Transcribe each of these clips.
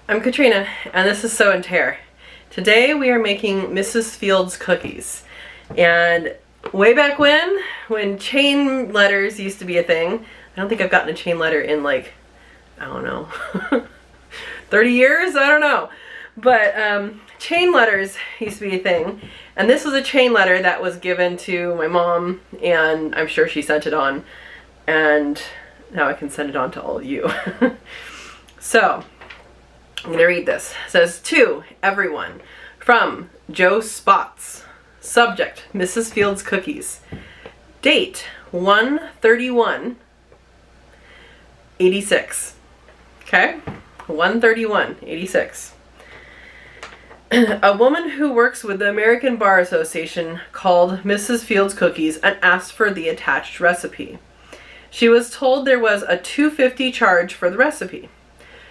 I'm Katrina, and this is Sew and Tare. Today we are making Mrs. Fields cookies. And way back when chain letters used to be a thing, I don't think I've gotten a chain letter in like, I don't know, 30 years? I don't know. But chain letters used to be a thing. And this was a chain letter that was given to my mom, and I'm sure she sent it on. And now I can send it on to all of you. So, I'm going to read this. It says, to everyone, from Joe Spots. Subject, Mrs. Fields cookies. Date, 1/31/86. Okay? 1/31/86. A woman who works with the American Bar Association called Mrs. Fields cookies and asked for the attached recipe. She was told there was a $2.50 charge for the recipe.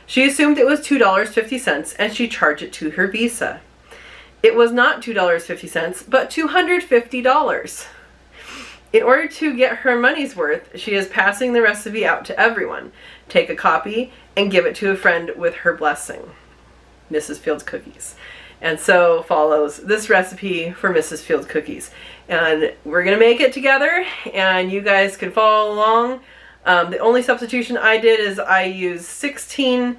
She assumed it was $2.50 and she charged it to her Visa. It was not $2.50, but $250. In order to get her money's worth, she is passing the recipe out to everyone. Take a copy and give it to a friend with her blessing. Mrs. Fields cookies. And so follows this recipe for Mrs. Fields cookies. And we're going to make it together, and you guys can follow along. The only substitution I did is I used 16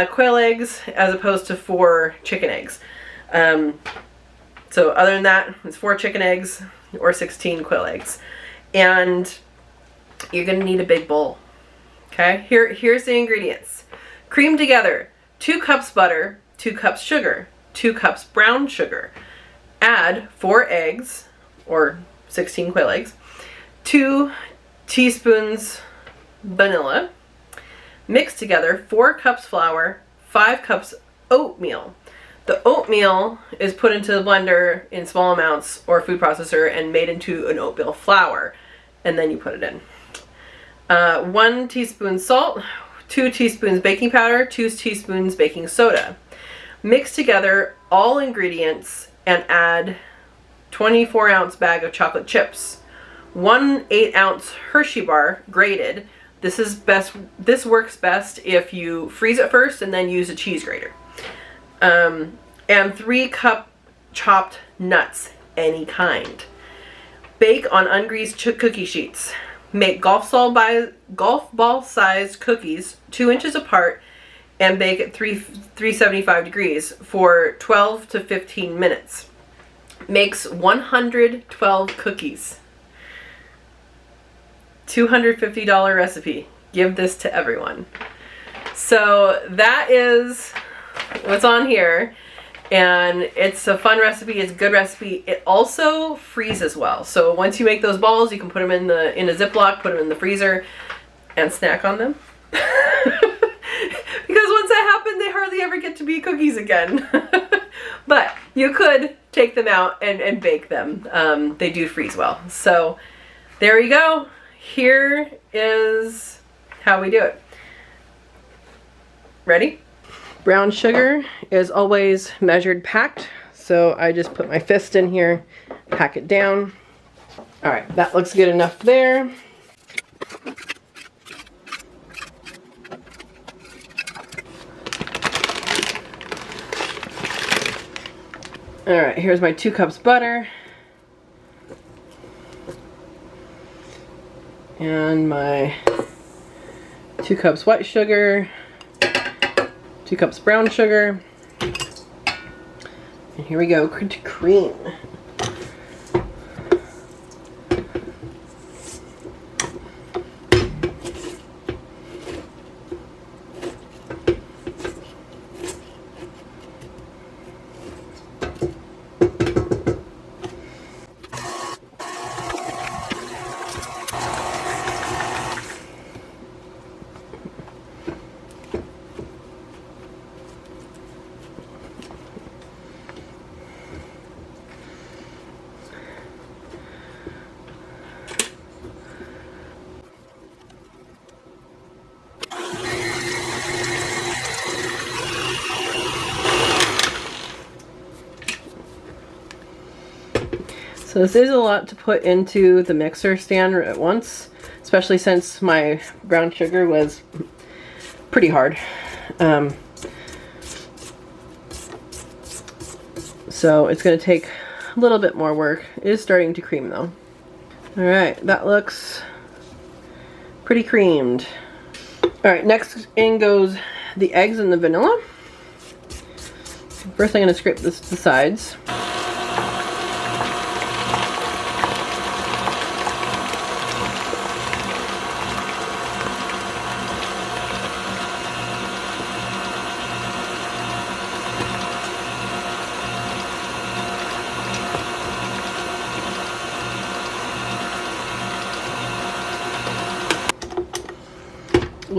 quail eggs as opposed to 4 chicken eggs. So other than that, it's 4 chicken eggs or 16 quail eggs. And you're going to need a big bowl. Okay, here's the ingredients. Cream together 2 cups butter, 2 cups sugar, 2 cups brown sugar. Add 4 eggs or 16 quail eggs, 2 teaspoons vanilla. Mix together 4 cups flour, 5 cups oatmeal. The oatmeal is put into the blender in small amounts or food processor and made into an oatmeal flour, and then you put it in. 1 teaspoon salt, 2 teaspoons baking powder, 2 teaspoons baking soda. Mix together all ingredients and add 24-ounce bag of chocolate chips, 1 8-ounce Hershey bar grated. This works best if you freeze it first and then use a cheese grater. And 3 cup chopped nuts, any kind. Bake on ungreased cookie sheets. Make golf ball sized cookies 2 inches apart and bake at 375 degrees for 12 to 15 minutes. Makes 112 cookies. $250 recipe. Give this to everyone. So that is what's on here, and it's a fun recipe. It's a good recipe. It also freezes well. So once you make those balls, you can put them in a Ziploc, put them in the freezer, and snack on them. Because once that happens, they hardly ever get to be cookies again. But you could take them out and bake them. They do freeze well. So there you go. Here is how we do it. Ready? Brown sugar is always measured packed. So I just put my fist in here, pack it down. All right, that looks good enough there. All right, here's my 2 cups butter. And my 2 cups white sugar, 2 cups brown sugar. And here we go to cream. So this is a lot to put into the mixer stand at once, especially since my brown sugar was pretty hard. So it's going to take a little bit more work. It is starting to cream though. Alright, that looks pretty creamed. Alright, next in goes the eggs and the vanilla. First I'm going to scrape the sides.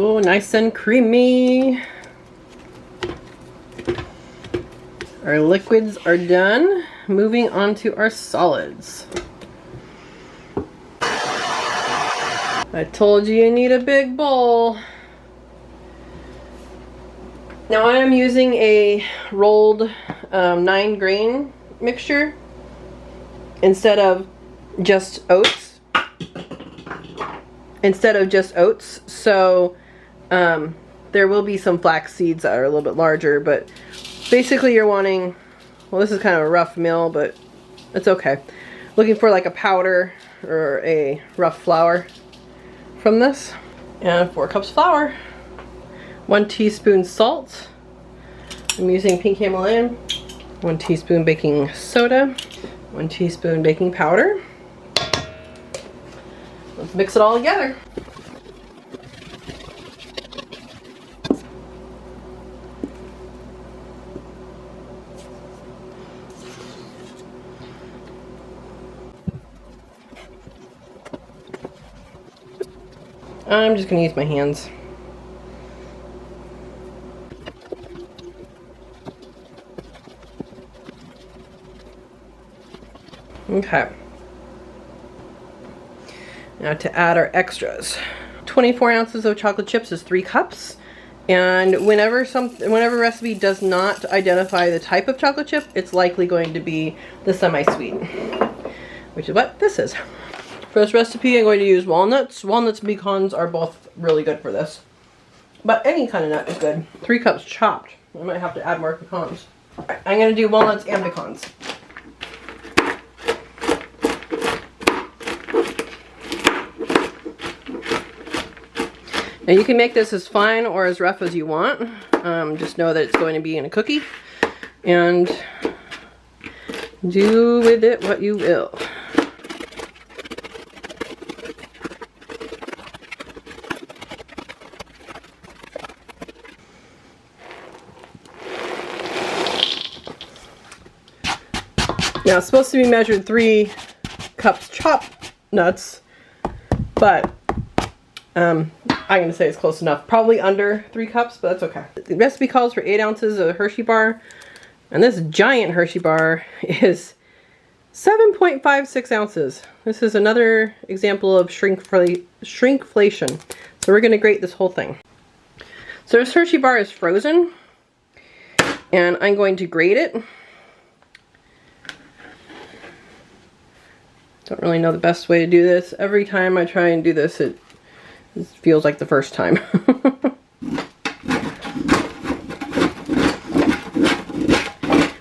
Oh, nice and creamy. Our liquids are done. Moving on to our solids. I told you need a big bowl. Now I am using a rolled 9-grain mixture instead of just oats. So there will be some flax seeds that are a little bit larger, but basically you're wanting, well, this is kind of a rough mill, but it's okay. Looking for like a powder or a rough flour from this. And 4 cups flour. 1 teaspoon salt. I'm using pink Himalayan. 1 teaspoon baking soda. 1 teaspoon baking powder. Let's mix it all together. I'm just going to use my hands. Okay. Now to add our extras. 24 ounces of chocolate chips is 3 cups. And whenever recipe does not identify the type of chocolate chip, it's likely going to be the semi-sweet, which is what this is. For this recipe, I'm going to use walnuts. Walnuts and pecans are both really good for this. But any kind of nut is good. 3 cups chopped. I might have to add more pecans. Right, I'm going to do walnuts and pecans. Now you can make this as fine or as rough as you want. Just know that it's going to be in a cookie. And do with it what you will. Now it's supposed to be measured 3 cups chopped nuts, but I'm going to say it's close enough. Probably under 3 cups, but that's okay. The recipe calls for 8 ounces of Hershey bar, and this giant Hershey bar is 7.56 ounces. This is another example of shrinkflation. So we're going to grate this whole thing. So this Hershey bar is frozen, and I'm going to grate it. Don't really know the best way to do this. Every time I try and do this, it feels like the first time.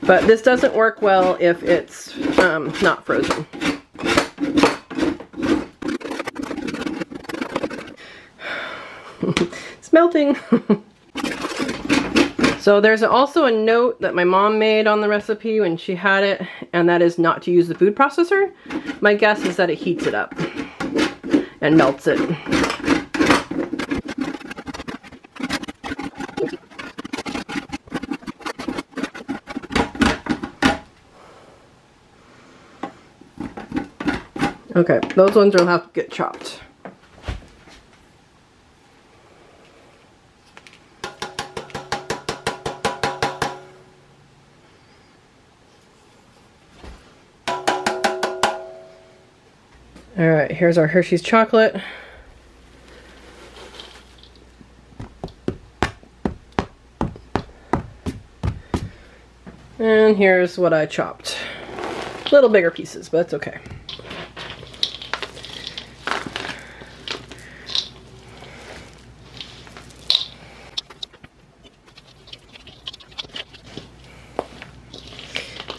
But this doesn't work well if it's not frozen. It's melting. So there's also a note that my mom made on the recipe when she had it, and that is not to use the food processor. My guess is that it heats it up and melts it. Okay, those ones will have to get chopped. Alright, here's our Hershey's chocolate. And here's what I chopped. Little bigger pieces, but it's okay.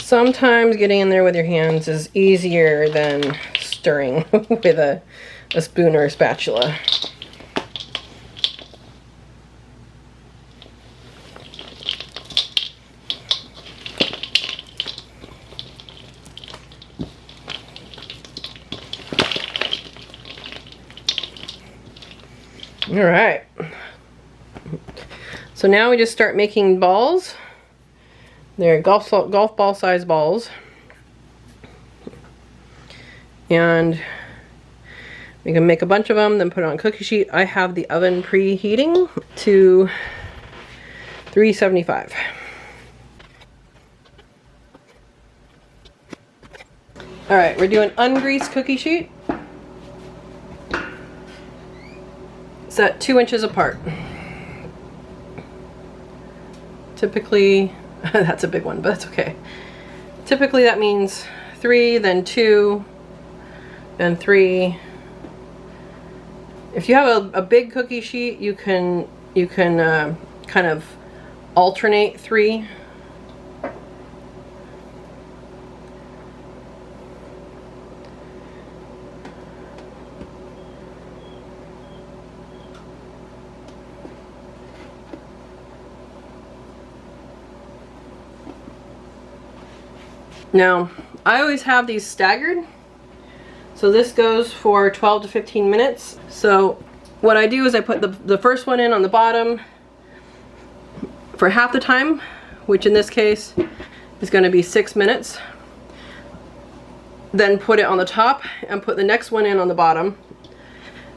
Sometimes getting in there with your hands is easier than stirring with a spoon or a spatula. All right. So now we just start making balls. They're golf ball size balls. And we can make a bunch of them, then put it on a cookie sheet. I have the oven preheating to 375. All right, we're doing ungreased cookie sheet. Set 2 inches apart. Typically, that's a big one, but that's okay. Typically that means 3, then 2, then 3. If you have a big cookie sheet, you can kind of alternate 3. Now, I always have these staggered. So this goes for 12 to 15 minutes. So what I do is I put the first one in on the bottom for half the time, which in this case is going to be 6 minutes. Then put it on the top and put the next one in on the bottom.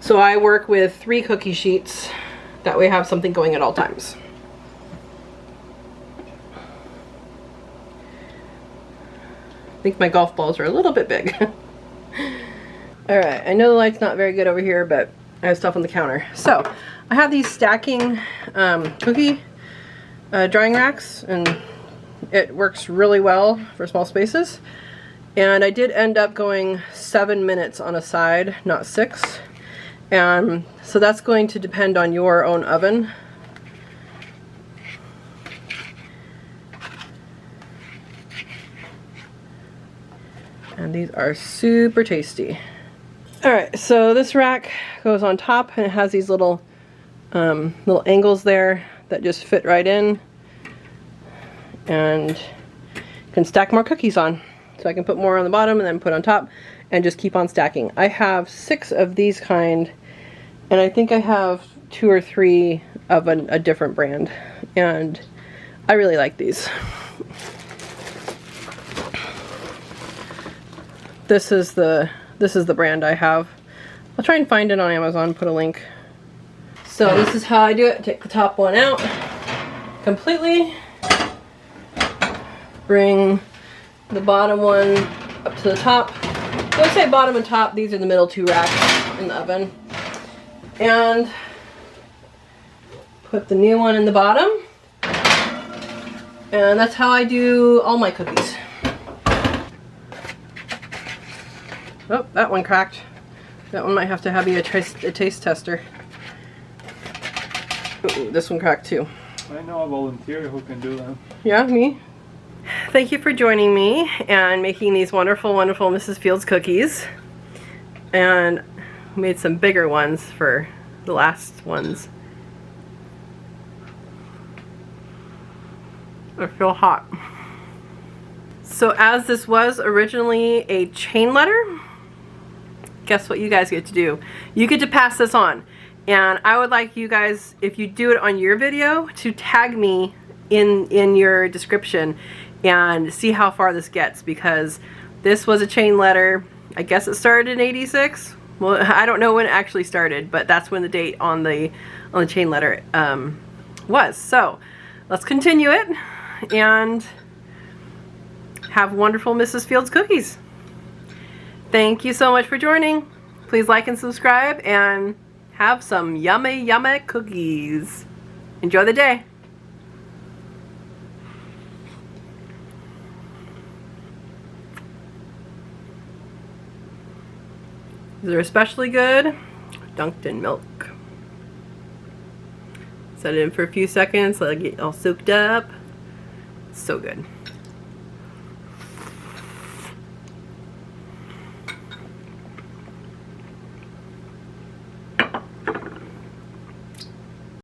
So I work with 3 cookie sheets. That way I have something going at all times. I think my golf balls are a little bit big. Alright, I know the light's not very good over here, but I have stuff on the counter. So, I have these stacking cookie drying racks, and it works really well for small spaces. And I did end up going 7 minutes on a side, not 6. And so that's going to depend on your own oven. And these are super tasty. Alright, so this rack goes on top and it has these little angles there that just fit right in. And you can stack more cookies on. So I can put more on the bottom and then put on top and just keep on stacking. I have 6 of these kind, and I think I have 2 or 3 of a different brand. And I really like these. This is the brand I have. I'll try and find it on Amazon, put a link. So this is how I do it. Take the top one out completely. Bring the bottom one up to the top. So I say bottom and top, these are the middle 2 racks in the oven. And put the new one in the bottom. And that's how I do all my cookies. Oh, that one cracked. That one might have to have you a taste tester. Ooh, this one cracked too. I know a volunteer who can do that. Yeah, me. Thank you for joining me and making these wonderful, wonderful Mrs. Fields cookies. And made some bigger ones for the last ones. I feel hot. So as this was originally a chain letter, guess what you guys get to do? You get to pass this on. And I would like you guys, if you do it on your video, to tag me in your description and see how far this gets, because this was a chain letter. I guess it started in '86. Well, I don't know when it actually started, but that's when the date on the chain letter was. So let's continue it and have wonderful Mrs. Fields cookies. Thank you so much for joining. Please like and subscribe and have some yummy, yummy cookies. Enjoy the day. These are especially good dunked in milk. Set it in for a few seconds, let it get all soaked up. So good.